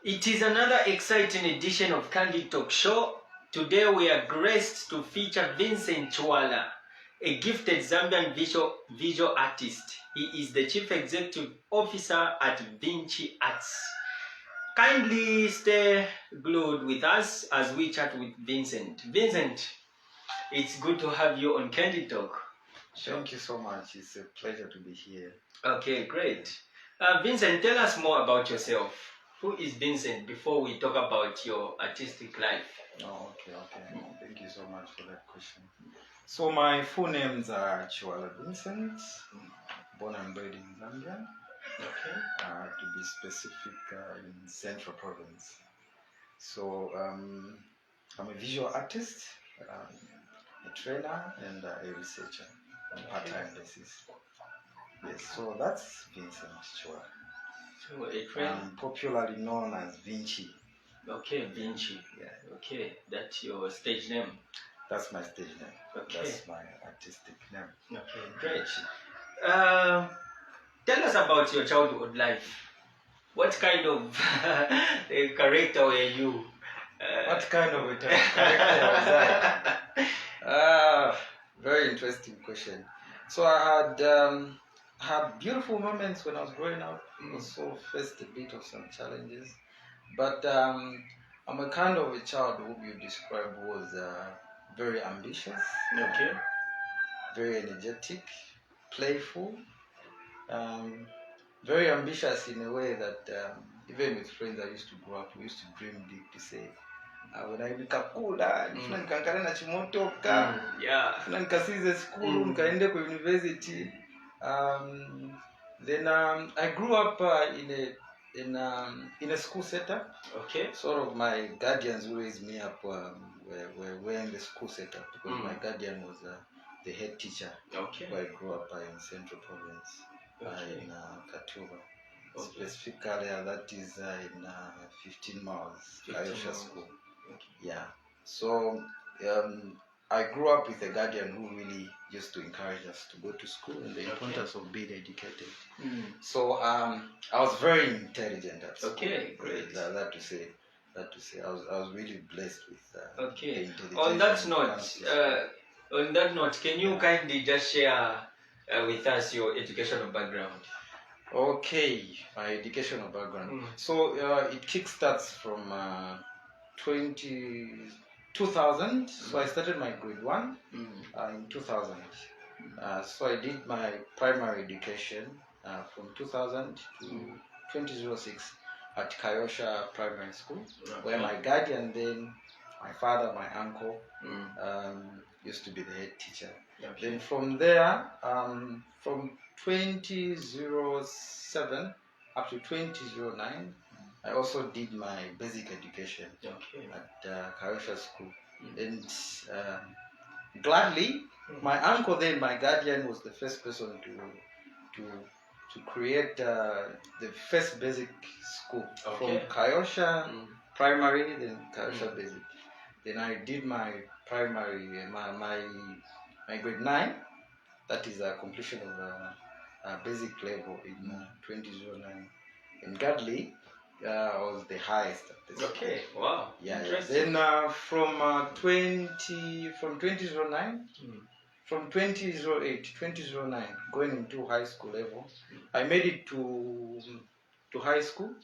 It is another exciting edition of Candid Talk show. Today we are graced to feature Vincent Chiwala, a gifted Zambian visual artist. He is the Chief Executive Officer at Vinchi Arts. Kindly stay glued with us as we chat with Vincent. Vincent, it's good to have you on Candid Talk. Thank you so much. It's a pleasure to be here. Okay, great. Vincent, tell us more about yourself. Who is Vincent before we talk about your artistic life? Oh, okay. Thank you so much for that question. So my full names are Chiwala Vincent, born and bred in Zambia. Okay. To be specific, in Central Province. So I'm a visual artist, a trainer, and a researcher on a part-time basis. Yes, so that's Vincent Chiwala. So a trainer. I'm popularly known as Vinchi. Okay, Vinchi. Yeah. Okay, that's your stage name. That's my stage name. Okay. That's my artistic name. Okay, great. Tell us about your childhood life. What kind of character were you? What kind of a character was I? Very interesting question. So I had beautiful moments when I was growing up. Also faced a bit of some challenges, but I'm a kind of a child who you described was very ambitious, Okay. very energetic, playful, very ambitious in a way that even with friends I used to grow up, we used to dream big to say, when I nikakula nifuna nikankale na chimotoka, nifuna nikasize school, nikaende kwa university. Then I grew up in a school setup. Okay. Sort of my guardians who raised me up were in the school setup because my guardian was the head teacher. Okay. Where I grew up in Central Province, in Katuba. Okay. Specifically, that is in 15 miles, Ayosha School. Okay. Yeah. So I grew up with a guardian who really used to encourage us to go to school and the importance of being educated. So I was very intelligent at school. Okay, great. That to say, I was really blessed with. Okay. The On that note, can you kindly just share with us your educational background? Okay, my educational background. So it kickstarts from 2000. So I started my grade 1 in 2000. So I did my primary education from 2000 to 2006 at Kayosha Primary School, where my guardian then, my father, my uncle, used to be the head teacher. Okay. Then from there, from 2007 up to 2009, I also did my basic education at Kayosha School. And gladly, my uncle then, my guardian, was the first person to create the first basic school from Kayosha Primary, then Kayosha Basic. Then I did my primary, my grade 9. That is a completion of basic level in 2009. And gladly, I was the highest at this. Okay, wow. Yeah. Then from 2009, from 2008, 2009, going into high school level, I made it to high school.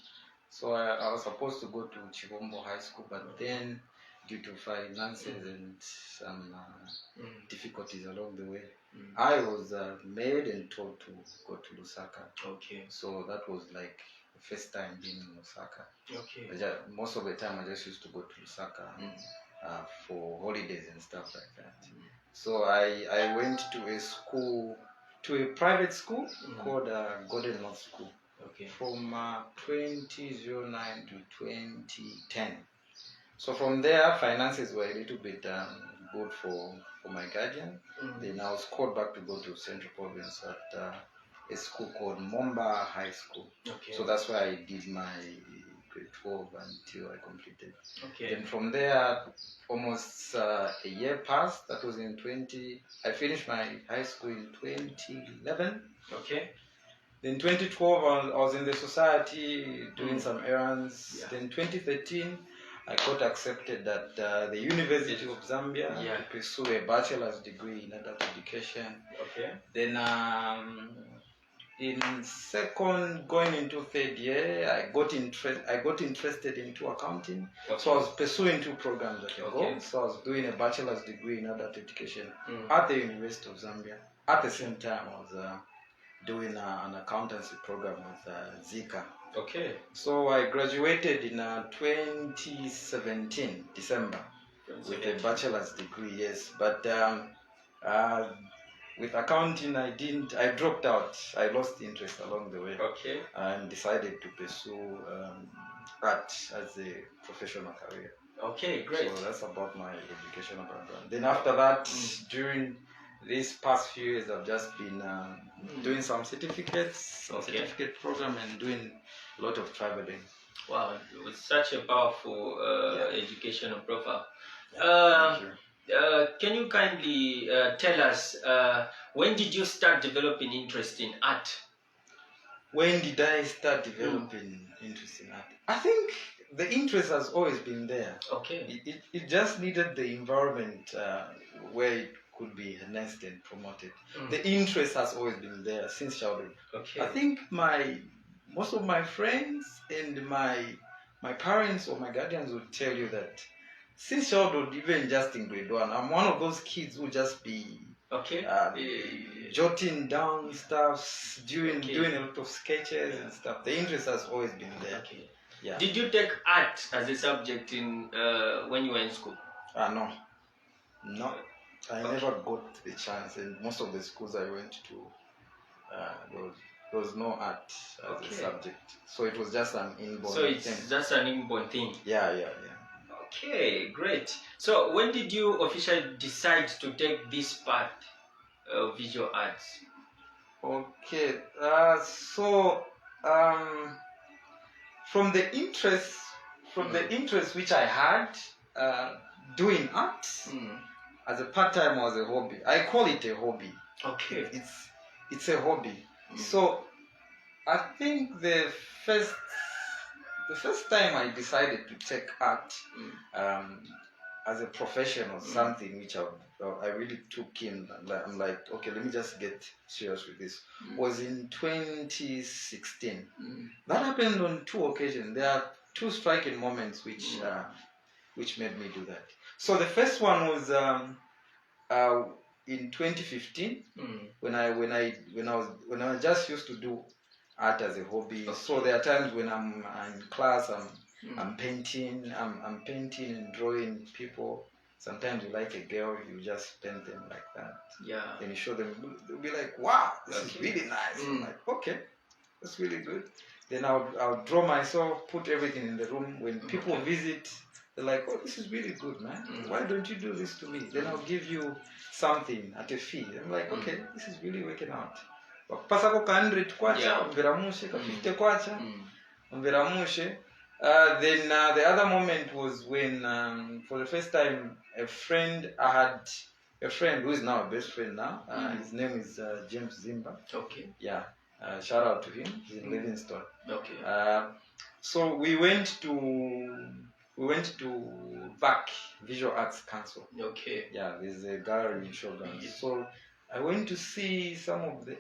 So I was supposed to go to Chibombo High School, but then due to finances and some difficulties along the way, I was made and told to go to Lusaka. Okay. So that was like the first time being in Lusaka. Okay. Most of the time I just used to go to Lusaka for holidays and stuff like that. So I went to a private school called Golden North School. Okay. From 2009 to 2010. So from there, finances were a little bit good for my guardian. Then I was called back to go to Central Province at a school called Momba High School. Okay. So that's where I did my grade 12 until I completed. Okay. Then from there, almost a year passed. That was in I finished my high school in 2011. Okay. Then 2012, I was in the society doing some errands. Yeah. Then 2013, I got accepted at the University of Zambia to pursue a bachelor's degree in adult education. Okay. Then in second, going into third year, I got interested into accounting. Okay. So I was pursuing 2 programs at a Okay. go. So I was doing a bachelor's degree in adult education at the University of Zambia. At the same time, I was doing an accountancy program with Zika. Okay. So I graduated in 2017, December, with a bachelor's degree, yes. But with accounting, I dropped out. I lost interest along the way. Okay. And decided to pursue art as a professional career. Okay, great. So that's about my educational background. Then after that, during these past few years, I've just been doing some certificates, certificate program, and doing a lot of traveling. Wow, it was such a powerful educational profile. Thank you. Can you kindly tell us when did you start developing interest in art? When did I start developing interest in art? I think the interest has always been there. Okay. It just needed the environment where it could be harnessed and promoted. The interest has always been there since childhood. Okay. I think most of my friends and my parents or my guardians would tell you that since childhood, even just in grade 1, I'm one of those kids who just be jotting down stuff, doing a lot of sketches and stuff. The interest has always been there. Okay. Yeah. Did you take art as a subject in when you were in school? No. I never got the chance, and most of the schools I went to, there was no art as a subject. So it was just an inborn thing. So it's just an inborn thing? Yeah. Okay, great. So when did you officially decide to take this path of visual arts? Okay, from the interest which I had doing art as a part-time or as a hobby, I call it a hobby. Okay. It's a hobby. So I think the first time I decided to take art as a profession or something which I really took in, I'm like, okay, let me just get serious with this, was in 2016. That happened on 2 occasions. There are 2 striking moments which made me do that. So the first one was in 2015 when I just used to do art as a hobby. Okay. So there are times when I'm in class, I'm painting and drawing people. Sometimes you like a girl, you just paint them like that. Yeah. Then you show them, they'll be like, wow, this is really nice. I'm like, okay, that's really good. Then I'll draw myself, put everything in the room. When people visit, they're like, oh, this is really good, man. Why don't you do this to me? Then I'll give you something at a fee. I'm like, okay, this is really working out. Pasako ka 100 kwacha, mveramushe, ka 50 kwacha, mveramushe. Then the other moment was when, for the first time, I had a friend who is now a best friend now. His name is James Zimba. Okay. Yeah. Shout out to him. He's in Livingstone. Okay. So we went to VAC, Visual Arts Council. Okay. Yeah, there's a gallery in Shogun. Yes. So I went to see some of the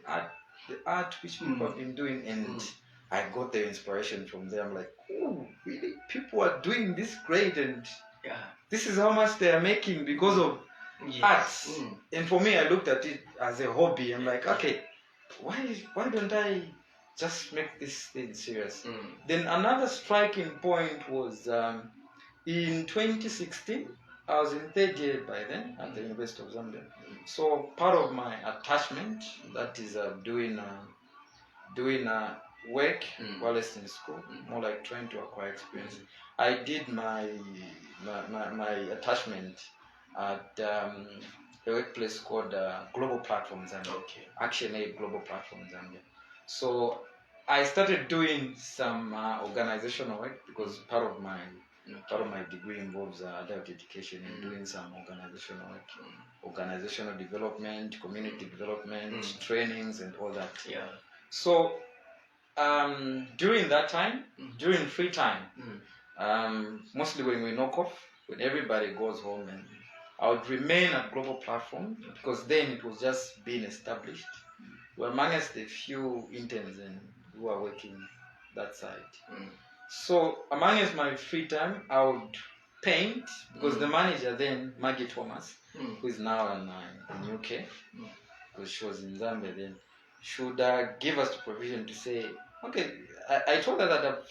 art which people have been doing, and I got the inspiration from there. I'm like, oh, really? People are doing this great, and this is how much they are making because of art. And for me, I looked at it as a hobby. I'm like, okay, why don't I just make this thing serious? Then another striking point was in 2016. I was in 3rd year by then at the University of Zambia. So part of my attachment, that is doing work while I was in school, more like trying to acquire experience. I did my attachment at a workplace called Global Platform Zambia. Okay. Action Aid Global Platform Zambia. So I started doing some organizational work because part of my degree involves adult education and doing some organizational work, organizational development, community development, trainings, and all that. Yeah. So During that time, during free time, Mm. mostly when we knock off, when everybody goes home, and I would remain at Global Platform because then it was just being established. We were amongst the few interns and who are working that side. So amongst my free time, I would paint because the manager then, Maggie Thomas, who is now in UK, because she was in Zambia then, should give us the provision to say, okay, I told her that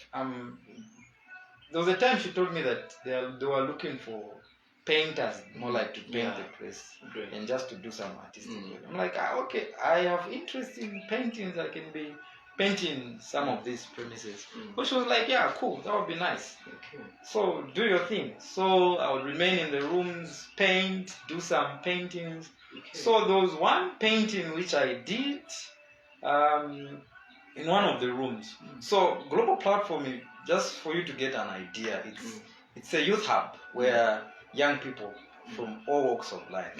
there was a time she told me that they were looking for painters, more like to paint the place and just to do some artistic work. I'm like, okay, I have interest in paintings. I can be painting some of these premises. But she was like, yeah, cool, that would be nice. Okay. So do your thing. So I would remain in the rooms, paint, do some paintings. Okay. So there was one painting which I did in one of the rooms. So Global Platform, just for you to get an idea, it's a youth hub where young people from all walks of life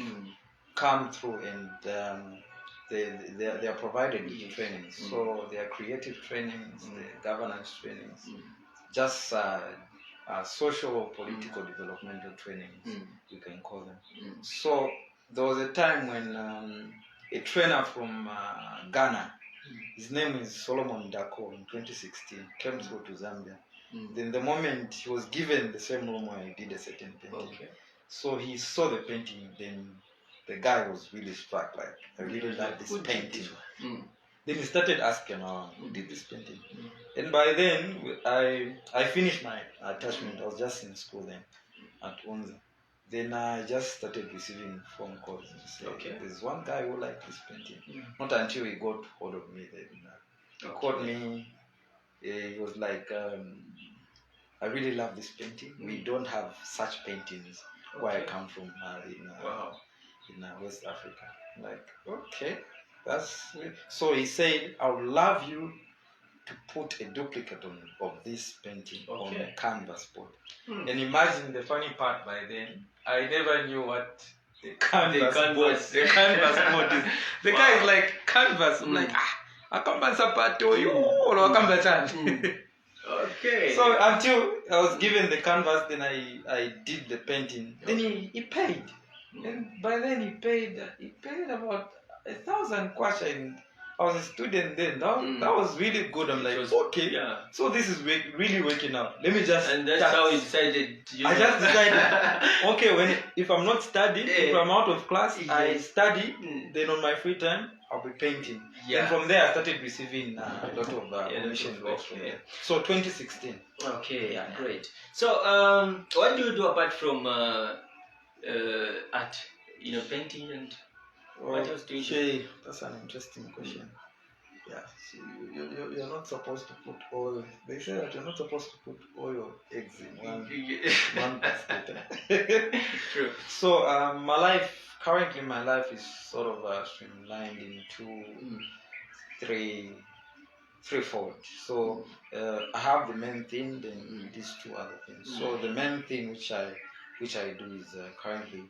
come through, and they are provided with trainings. So they are creative trainings, the governance trainings, just social, political, developmental trainings, you can call them. So there was a time when a trainer from Ghana, his name is Solomon Dako, in 2016, came through to Zambia. Then the moment he was given the same room where he did a certain painting, so he saw the painting, then the guy was really struck, like, I really like this painting. Then he started asking, who did this painting? And by then, I finished my attachment. I was just in school then, at Unza. Then I just started receiving phone calls and say, there's one guy who liked this painting. Not until he got hold of me. Then he called me. He was like, I really love this painting. We don't have such paintings where I come from in West Africa. I'm like, okay, that's it. So he said, I would love you to put a duplicate of this painting on a canvas board. And imagine the funny part, by then, I never knew what the canvas board is. The guy is like, canvas. I'm like, akamba sapato yo, or akamba chan. Okay. So until I was given the canvas, then I did the painting. Then he paid. And by then he paid about 1,000 kwacha, and I was a student then. That was really good. I'm like, okay, so this is really working out. Let me just. And that's how you decided. I just decided, okay, if I'm not studying, if I'm out of class, I study. Then on my free time, I'll be painting. And from there, I started receiving a lot of commission work from there. So 2016. Okay, great. So what do you do apart from art? Painting and what else do you do? That's an interesting question. Yeah, so you're not supposed to put all. They say that you're not supposed to put all your eggs in one basket. True. So currently my life is sort of streamlined into threefold. So I have the main thing, then these two other things. So the main thing which I do is currently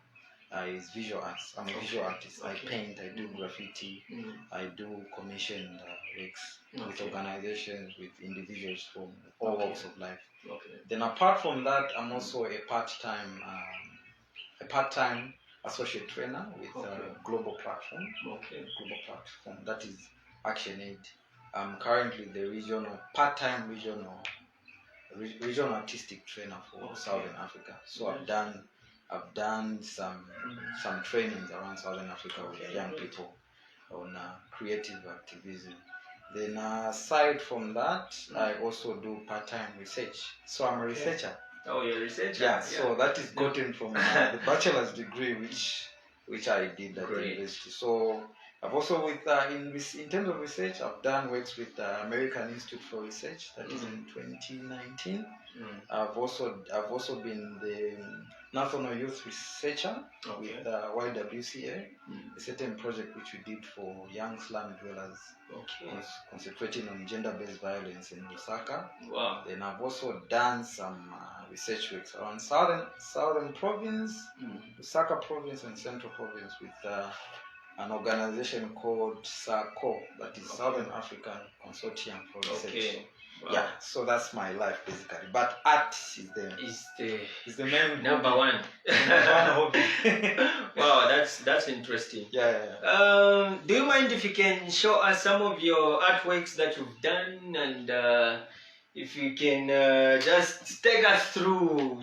is visual arts. I'm a visual artist. I paint, I do graffiti, I do commissioned works with organizations, with individuals from all walks of life. Then apart from that, I'm also a part-time associate trainer with Global Platform. Global Platform, that is ActionAid. I'm currently the part-time regional artistic trainer for Southern Africa. So I've done some trainings around Southern Africa with young people on creative activism. Then aside from that, I also do part-time research. So I'm a researcher. Oh, you're a researcher? Yeah, so that is gotten from the bachelor's degree which I did at the university. So I've also in terms of research, I've done works with the American Institute for Research, that is in 2019. I've also been the National Youth Researcher with YWCA, a certain project which we did for young slum dwellers, concentrating on gender-based violence in Lusaka. Wow. Then I've also done some research works around Southern Province, Lusaka Province, and Central Province with an organization called SACO, that is Southern African Consortium for Research. Okay. Wow. Yeah, so that's my life basically. But art is the main number hobby. one. Number one hobby. Wow, that's interesting. Yeah. Do you mind if you can show us some of your artworks that you've done, and if you can just take us through,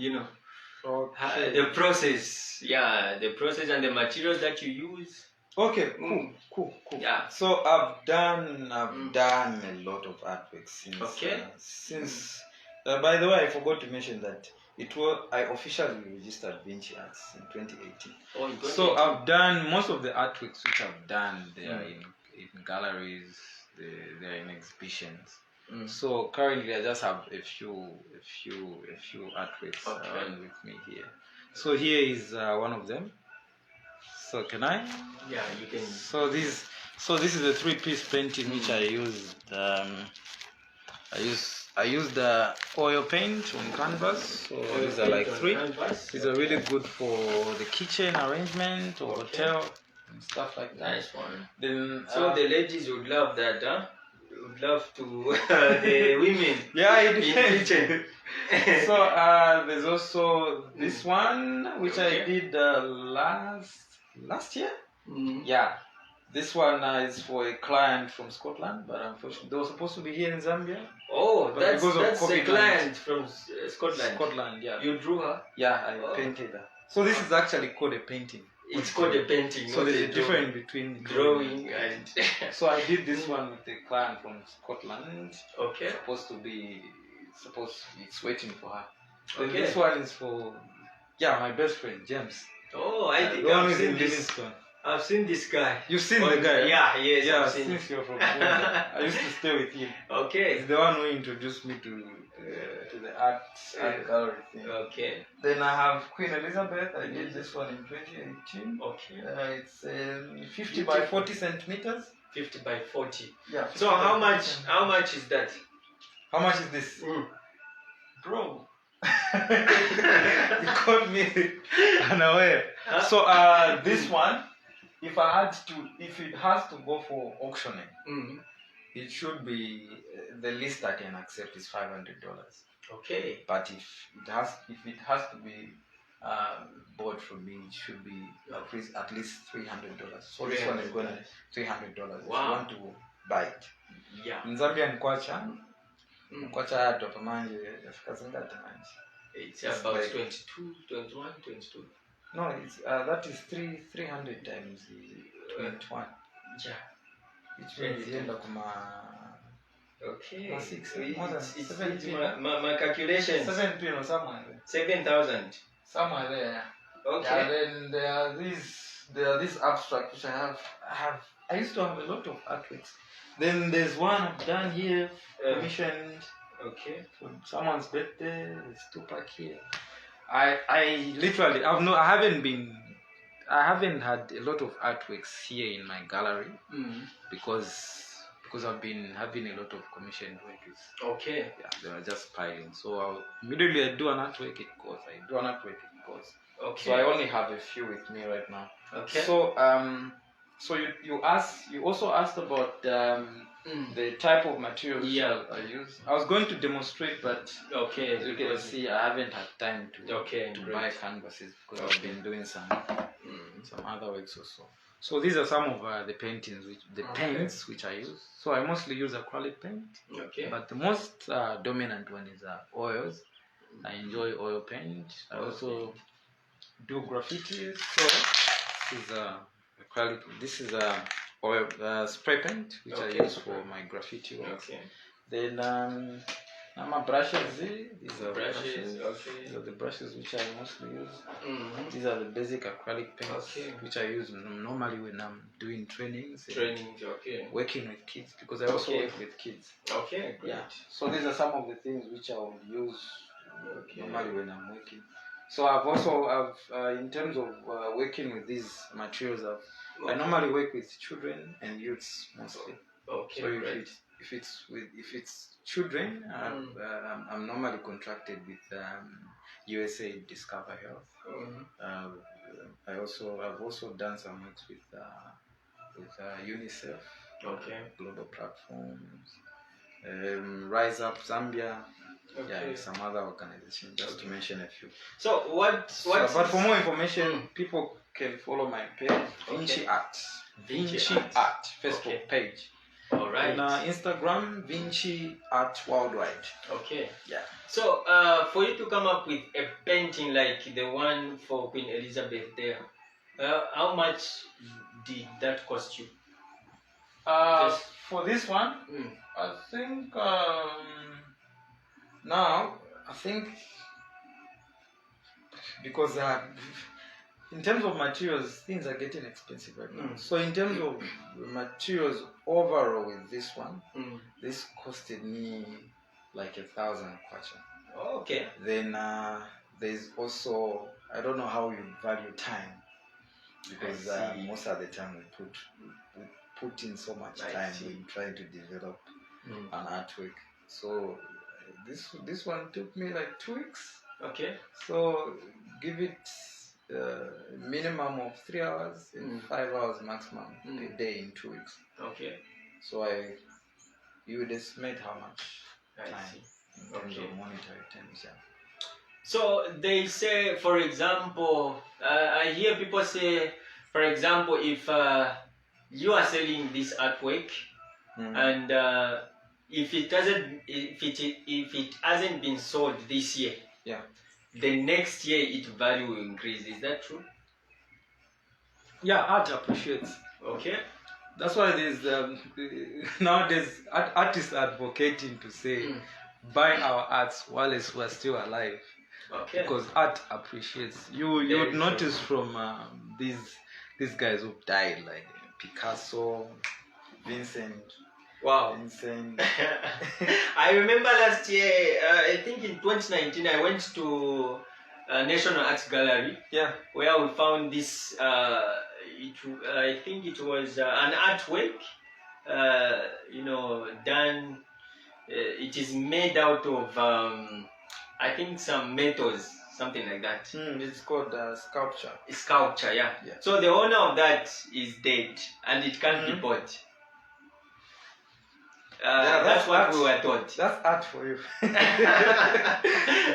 Okay. the process, the process and the materials that you use. Okay, cool. Yeah. So I've done a lot of artwork since. By the way, I forgot to mention that I officially registered Vinchi Arts in 2018. Oh, in 2018. So I've done most of the artworks which I've done. They are in galleries. They are in exhibitions. So currently I just have a few artworks around with me here. So here is one of them. So can I? Yeah, you can. So this is a 3-piece painting which I used. I used the oil paint on canvas. So these are like 3. These are really good for the kitchen arrangement or hotel and stuff like that. Nice one. Then so the ladies would love that, huh? Would love to the women. Yeah, it depends. So there's also this one which I did last year. Yeah, this one is for a client from Scotland, but unfortunately they were supposed to be here in Zambia. Oh, that's a client from Scotland. Scotland, yeah. You drew her? Yeah, I painted her. So this is actually called a painting. It's called a painting. So there's a difference between drawing and. So I did this one with a client from Scotland. Okay. It's waiting for her. Then this one is for my best friend James. Oh, I think I've seen this. I've seen this guy. You've seen the guy? Yeah, yes. Yeah, I've seen since you're from Zambia. I used to stay with him. Okay. He's the one who introduced me to the art gallery thing. Okay. Then I have Queen Elizabeth. I did this one in 2018. Okay. It's 50 by 40 centimeters. 50 by 40. Yeah. So how much is that? How much is this? Bro. You caught me unaware. So this one, if it has to go for auctioning, it should be the least I can accept is $500. Okay. But if it has to be bought from me, it should be at least $300. So this one is gonna $300. Wow. If you want to buy it. Yeah. In Zambia and Kwacha hatu hapa manje yafika zingati manje. It's about like 22, 21, 22. No, it's that is 300 times 21. Yeah. Which means yenda kuma. Okay. More than 7 my calculations. 7 or somewhere there. 7,000. Somewhere there. Okay. And then there are these abstracts which I used to have a lot of artworks. Then there's one I've done here, commissioned. Okay. For someone's birthday. There's Tupac here. I haven't had a lot of artworks here in my gallery because I've been having a lot of commissioned work. Okay. Yeah, they were just piling. So immediately I do an artwork, it goes. I do an artwork, it goes. Okay. So I only have a few with me right now. Okay. So you also asked about the type of materials I use. I was going to demonstrate, but as you can see, I haven't had time to buy canvases because I've been doing some other works also. So these are some of the paintings, paints which I use. So I mostly use acrylic paint. Okay. But the most dominant one is oils. I enjoy oil paint. I also do graffiti. So this is acrylic. This is oil spray paint which I use for my graffiti work. Okay. Then my brushes. These are brushes. Okay. These are the brushes which I mostly use. These are the basic acrylic paints which I use normally when I'm doing trainings. Working with kids because I also work with kids. Okay. Great. Yeah. So these are some of the things which I would use normally when I'm working. So in terms of working with these materials, I normally work with children and youths mostly. Okay. So if it's children, I'm normally contracted with USA Discover Health. I've also done some works with with UNICEF, Okay. global platforms, Rise Up Zambia, Okay. some other organizations, just to mention a few. So but for more information, people can follow my page, Vinchi Arts. Vinchi Art Facebook page. All right. On Instagram, Vinchi Art Worldwide. Okay. Yeah. So for you to come up with a painting like the one for Queen Elizabeth there, how much did that cost you? For this one, I think now because in terms of materials, things are getting expensive right now. So in terms of materials overall with this one, this costed me like 1,000 kwacha. Okay. Then there's also, I don't know how you value time, because most of the time we put in so much time in trying to develop an artwork. So this one took me like 2 weeks. Okay. So give it minimum of 3 hours and 5 hours maximum a day in 2 weeks. Okay. So you would estimate how much time in terms of monetary terms. Yeah. So they say, for example, I hear people say, for example, if you are selling this artwork and if it hasn't been sold this year, the next year its value will increase. Is that true? Yeah, art appreciates. Okay. That's why there's nowadays artists advocating to say buy our arts while we're still alive. Okay. Because art appreciates. You would notice from these guys who died, like Picasso, Vincent. Wow. Vincent. I remember last year, I think in 2019, I went to National Arts Gallery. Yeah. Where we found this. I think it was an artwork. Done. It is made out of. I think some metals, something like that. It's called sculpture. Sculpture, yeah. So the owner of that is dead, and it can't be bought. That's what we were taught. That's art for you.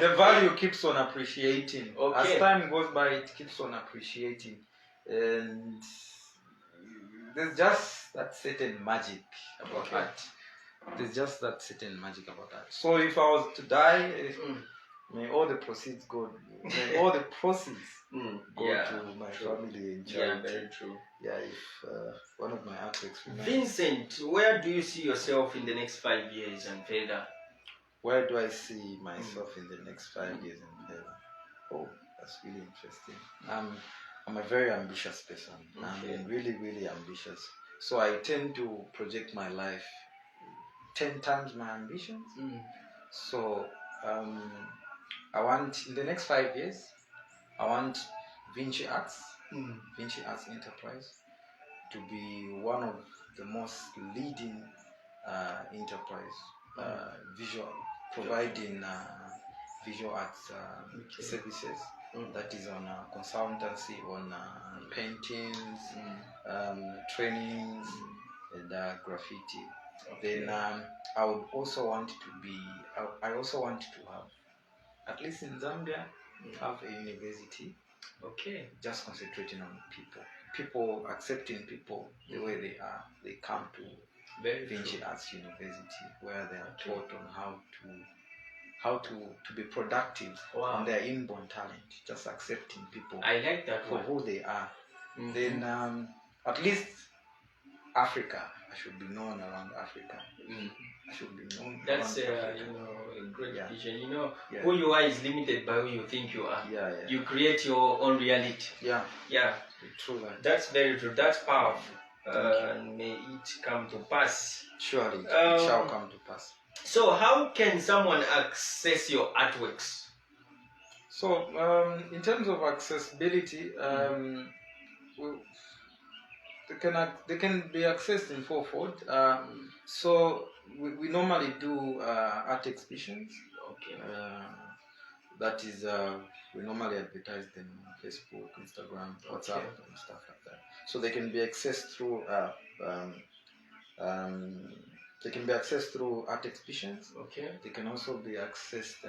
The value keeps on appreciating. Okay. As time goes by, it keeps on appreciating, and there's just that certain magic about art. There's just that certain magic about art. So if I was to die, may all the proceeds go. May all the proceeds go to my family and charity. Yeah, very true. Yeah, if one of my artworks. Vincent, where do you see yourself in the next 5 years and further? Where do I see myself in the next 5 years and further? Oh, that's really interesting. I'm a very ambitious person. Okay. I'm really, really ambitious. So I tend to project my life 10 times my ambitions. So I want, in the next 5 years, I want Vinchi Arts, Vinchi Arts Enterprise, to be one of the most leading enterprise providing visual arts services. That is on consultancy, on paintings, trainings, and graffiti. Okay. Then I would also want to be. I also want to have, at least in Zambia, have a university. Okay. Just concentrating on people accepting people the way they are. They come to Vinchi Arts University, where they are taught on how to be productive on their inborn talent. Just accepting people. I like that for who they are. Then at least Africa. I should be known around Africa. I should be known. That's a great vision. Who you are is limited by who you think you are. You create your own reality. True. That's very true. That's powerful. May it come to pass. Surely, it shall come to pass. So, how can someone access your artworks? So, in terms of accessibility, they can be accessed in fourfold. So we normally do art exhibitions. Okay. that is, we normally advertise them on Facebook, Instagram, WhatsApp, and stuff like that. So they can be accessed through they can be accessed through art exhibitions. Okay. They can also be accessed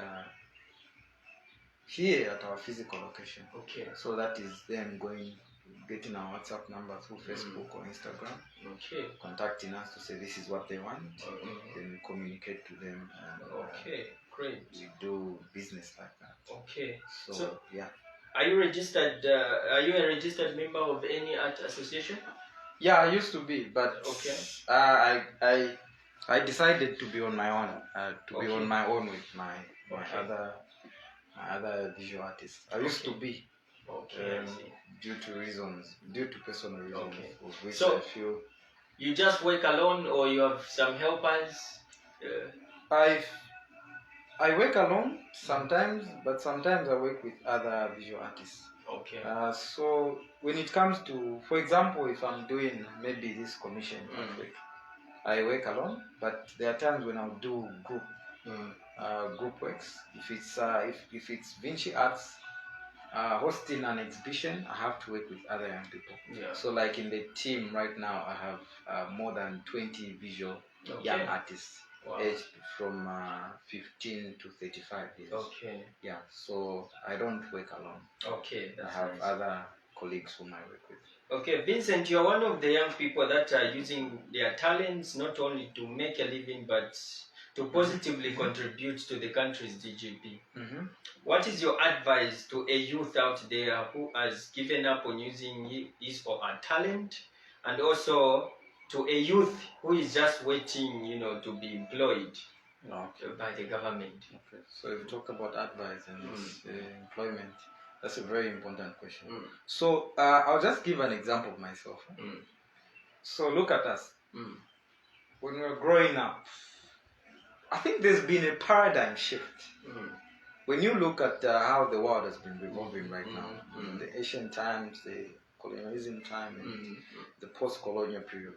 here at our physical location. Okay. So that is them getting our WhatsApp number through Facebook or Instagram. Okay. Contacting us to say this is what they want. Then we communicate to them. And, okay. Great. We do business like that. Okay. So yeah. Are you registered? Are you a registered member of any art association? Yeah, I used to be, but I decided to be on my own. Be on my own with my other visual artists. I used to be. Due to personal reasons, of which I feel. You just work alone, or you have some helpers? I work alone sometimes, but sometimes I work with other visual artists. Okay. So when it comes to, for example, if I'm doing maybe this commission work, I work alone, but there are times when I'll do group works. If it's Vinchi Arts hosting an exhibition, I have to work with other young people. Yeah. So like in the team right now, I have more than 20 visual young artists. Wow. Aged from 15 to 35 years. Okay. Yeah, so I don't work alone. Okay, I have other colleagues whom I work with. Okay, Vincent, you're one of the young people that are using their talents not only to make a living, but to positively contribute to the country's GDP. What is your advice to a youth out there who has given up on using his or her talent, and also to a youth who is just waiting, to be employed by the government? Okay. So if you talk about advice and employment, that's a very important question. So I'll just give an example of myself. So look at us. When we were growing up, I think there's been a paradigm shift. When you look at how the world has been revolving right now, the ancient times, the colonialism time, and the post-colonial period,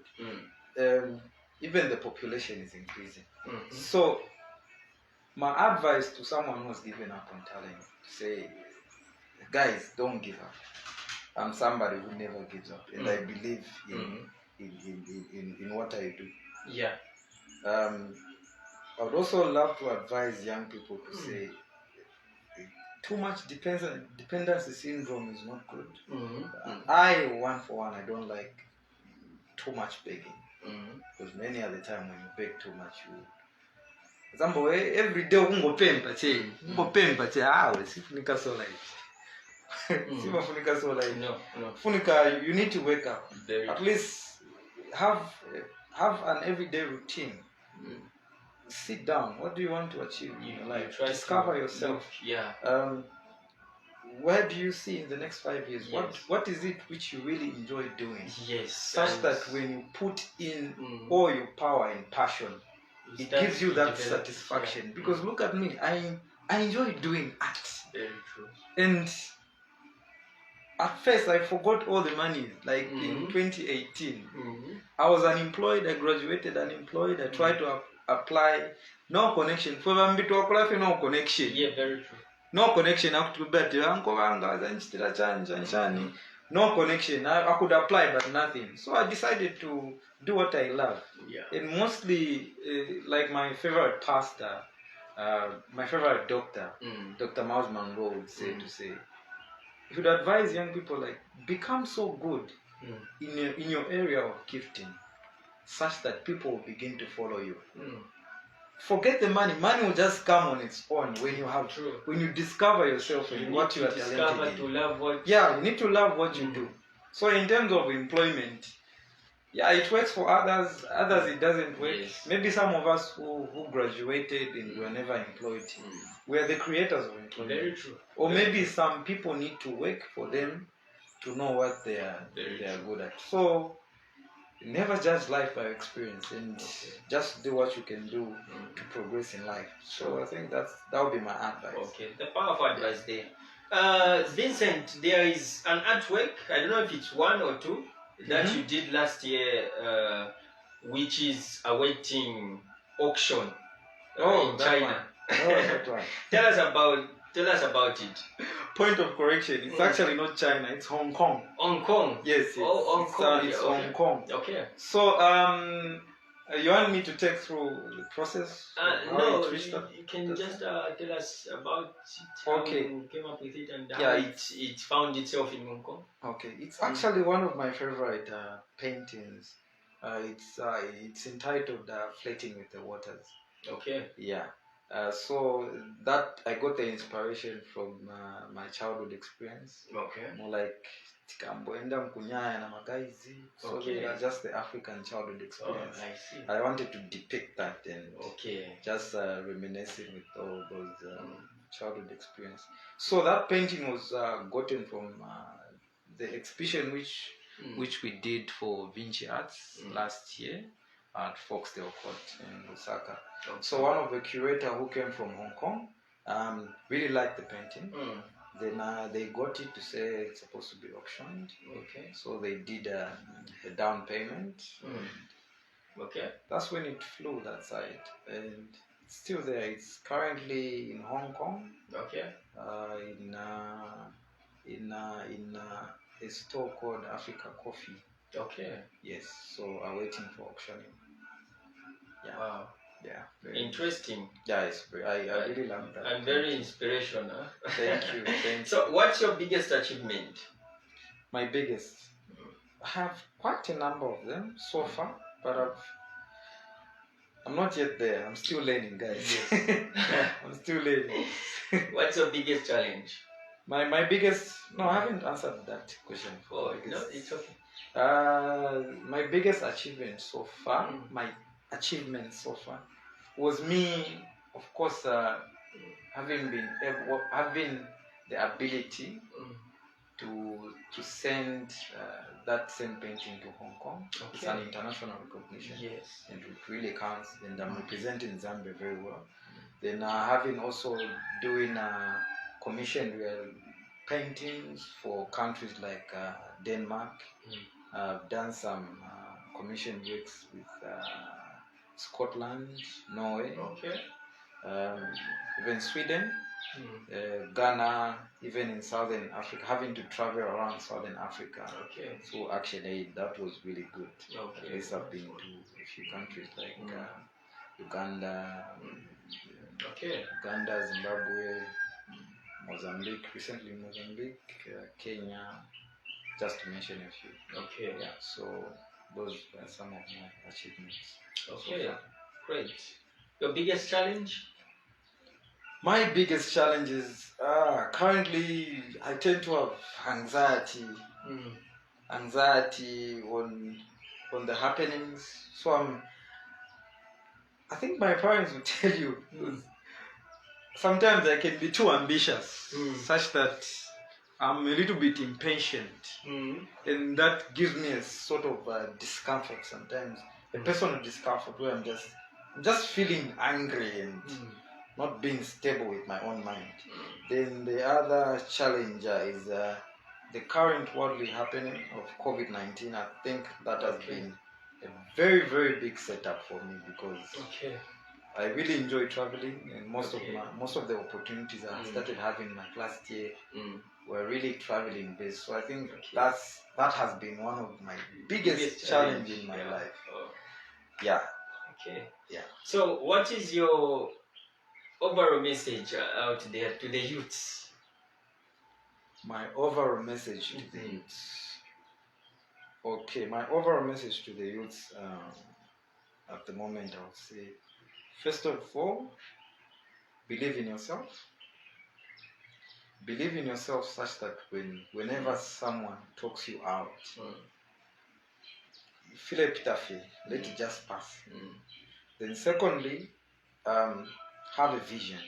even the population is increasing. So my advice to someone who's given up on talent, say, guys, don't give up. I'm somebody who never gives up, and I believe in what I do. Yeah. I would also love to advise young people to say, too much dependency syndrome is not good. I, one for one, I don't like too much begging. Because many of the time when you beg too much, example, every day you need to wake up. At least have an everyday routine. Sit down. What do you want to achieve in your life? Discover yourself. Where do you see in the next 5 years? What is it which you really enjoy doing? Such that when you put in all your power and passion, it gives you that satisfaction. Because look at me, I enjoy doing art. Very true. And at first I forgot all the money. Like in 2018, I was unemployed. I graduated unemployed. I tried to apply. No connection. No connection. Yeah, very true. No connection. No connection. I could apply but nothing. So I decided to do what I love. Yeah. And mostly, like my favorite pastor, my favorite doctor, Dr. Miles Monroe would say to say, you should advise young people like become so good in your area of gifting, such that people will begin to follow you. Forget the money. Money will just come on its own when you have when you discover yourself and what you are talented in. You need to love what you do. So in terms of employment, it works for others. Others it doesn't work. Yes. Maybe some of us who graduated and were never employed, we are the creators of employment. Very true. Or maybe some people need to work for them to know what they are good at. So never judge life by experience, and just do what you can do to progress in life. So I think that would be my advice. Okay, the powerful advice there. Vincent, there is an artwork, I don't know if it's one or two, that you did last year, which is awaiting auction in China. That one. Tell us Tell us about it. Point of correction, it's actually not China, it's Hong Kong. Hong Kong. Yes, Oh, Hong Kong. It's Okay. Hong Kong. Okay. So, you want me to take through the process? How No, it reached that? you can just tell us about it, how Okay. you came up with it, and how Yeah, it found itself in Hong Kong. Okay, it's actually one of my favorite paintings. It's entitled "Floating with the Waters." Okay. Yeah. So that I got the inspiration from my childhood experience. Okay. More like tikamboenda mkunyaya na magaizi. So Okay. they are just the African childhood experience. I see. I wanted to depict that and Okay. just reminiscing with all those childhood experience. So that painting was gotten from the exhibition which we did for Vinchi Arts last year at Foxdale Court in Lusaka. Okay. So one of the curator who came from Hong Kong really liked the painting. Then they got it to say it's supposed to be auctioned. Okay. So they did a down payment. Okay. That's when it flew that side, and it's still there. It's currently in Hong Kong. Okay. In a store called Africa Coffee. Okay. Yes. So I'm waiting for auctioning. Yeah. Wow. Yeah. Interesting. Yeah, I really love that. And very inspirational. Thank you. Thank you. So, what's your biggest achievement? My biggest. I have quite a number of them so far, but I'm not yet there. I'm still learning, guys. I'm still learning. What's your biggest challenge? My biggest. No, I haven't answered that question. Oh, no, it's okay. My biggest achievement so far, was me, of course, having the ability to send that same painting to Hong Kong. Okay. It's an international recognition. Yes. And it really counts. And I'm representing Zambia very well. Then having also doing commissioned paintings for countries like Denmark. I've done some commissioned works with Scotland, Norway, Okay. even Sweden, Ghana, even in Southern Africa, having to travel around Southern Africa. Okay. So actually that was really good. Okay. At least I've been to a few countries like Uganda, Zimbabwe, Mozambique, recently Mozambique, Kenya, just to mention a few. Okay. Yeah, so those are some of my achievements. Okay, so great. Your biggest challenge? My biggest challenge is currently I tend to have anxiety on the happenings. So I think my parents would tell you sometimes I can be too ambitious, such that I'm a little bit impatient, and that gives me a sort of discomfort sometimes, a personal discomfort where I'm just feeling angry and not being stable with my own mind. Then the other challenge is the current worldly happening of COVID-19. I think that has been a very, very big setup for me because I really enjoy traveling, and most of the opportunities I started having my last year were really traveling based. So I think that has been one of my biggest challenge in my life. Yeah. Okay. Yeah. So what is your overall message out there to the youths? My overall message to the youths. Okay, my overall message to the youths at the moment, I would say, first of all, believe in yourself. Believe in yourself such that whenever someone talks you out, feel a pitafi, let it just pass. Then secondly, have a vision.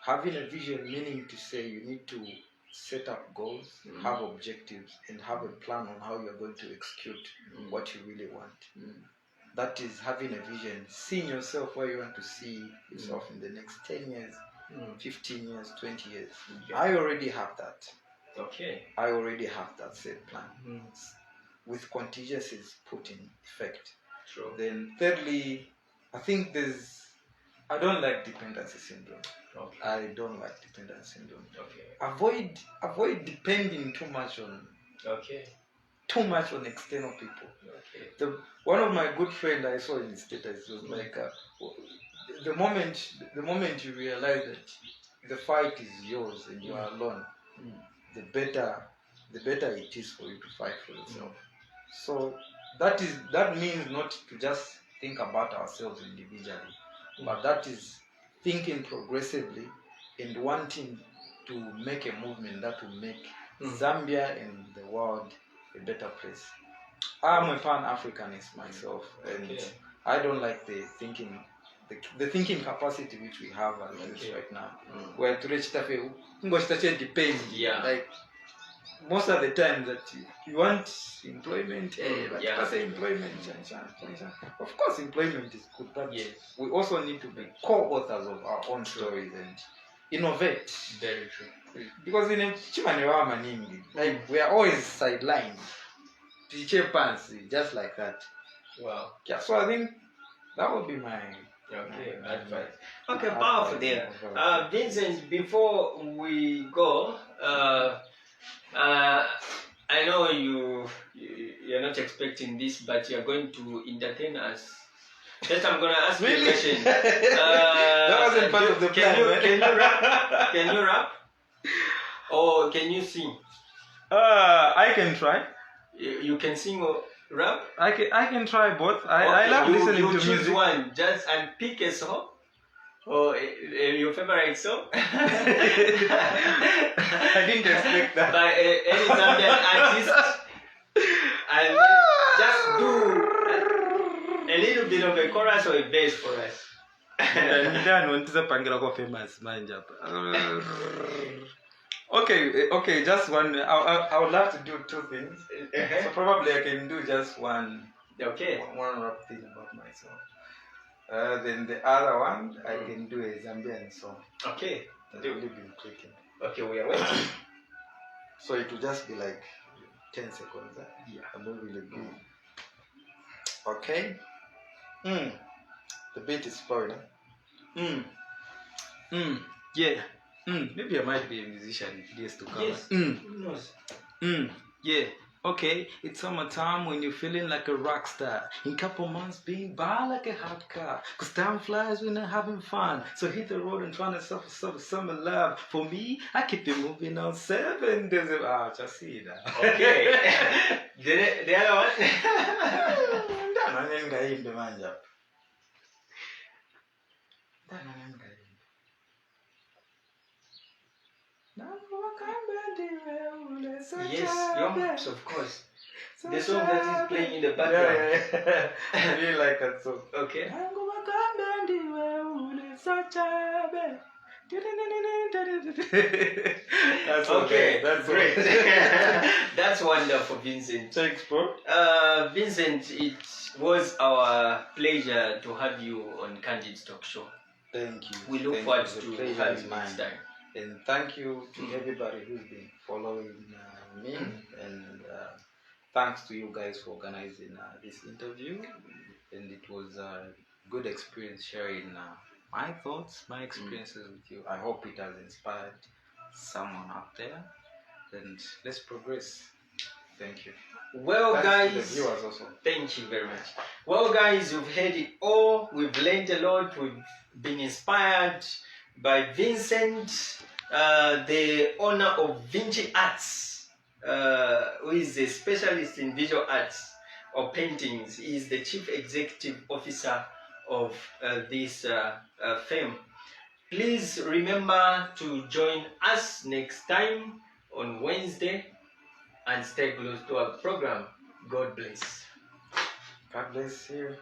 Having a vision meaning to say you need to set up goals, have objectives, and have a plan on how you're going to execute what you really want. That is having a vision, seeing yourself where you want to see yourself in the next 10 years, 15 years, 20 years. I already have that. Okay. I already have that set plan with contingencies put in effect. True. Then thirdly, I think there's I don't like dependency syndrome. Okay. I don't like dependency syndrome. Okay. Avoid depending too much on external people. Okay. One of my good friends I saw in his status was like, the moment you realize that the fight is yours and you are alone, the better it is for you to fight for yourself. So that means not to just think about ourselves individually, but that is thinking progressively and wanting to make a movement that will make Zambia and the world a better place. I'm a Pan-Africanist myself, and I don't like the thinking capacity which we have as this right now. Where to reach depends. Yeah. Like most of the time that you want employment, but employment. Of course, employment is good, but we also need to be co-authors of our own stories and innovate. Very true. Because in like we are always sidelined. Just like that. Wow. Yeah, so I think that would be my advice. Okay, powerful there. Vincent, before we go, I know you're not expecting this, but you're going to entertain us. First, I'm going to ask you a question. That wasn't part of the plan. Can you rap? Or can you sing? I can try. You can sing or rap? I can try both. I love listening to music. You choose one, just and pick a song. Or your favorite song? I didn't expect that. By any Zambian artist. And just do a little bit of a chorus or a bass for us. Okay, just one. I would love to do two things. So probably I can do just one. Okay. One rap thing about myself. Then the other one, I can do a Zambian song. Okay. That's really been clicking. Okay, we are waiting. So it will just be like 10 seconds. Yeah. I'm not really good. Okay. The beat is flowing. Yeah. Maybe I might be a musician in years to come. Yes. Who knows? Yeah. Okay. It's summertime when you're feeling like a rock star. In couple months being by like a hot car. Cause time flies when you're having fun. So hit the road and trying to suffer summer love. For me, I keep it moving on 7 days. Just see that. Okay. the other one? Yes, of course. The song that is playing in the background. Yeah. I really like that song. Okay. That's okay. That's great. That's wonderful, Vincent. Thanks, bro. Vincent, it was our pleasure to have you on Candid Talk Show. Thank you. We look forward to having you next time. And thank you to everybody who's been following me, and thanks to you guys for organizing this interview. And it was a good experience sharing my thoughts, my experiences with you. I hope it has inspired someone out there. And let's progress. Thank you. Well, thanks guys, to the viewers also. Thank you very much. Well, guys, you've heard it all. We've learned a lot. We've been inspired by Vincent, the owner of Vinchi Arts, who is a specialist in visual arts or paintings. He is the chief executive officer of this firm. Please remember to join us next time on Wednesday and stay close to our program. God bless. God bless you.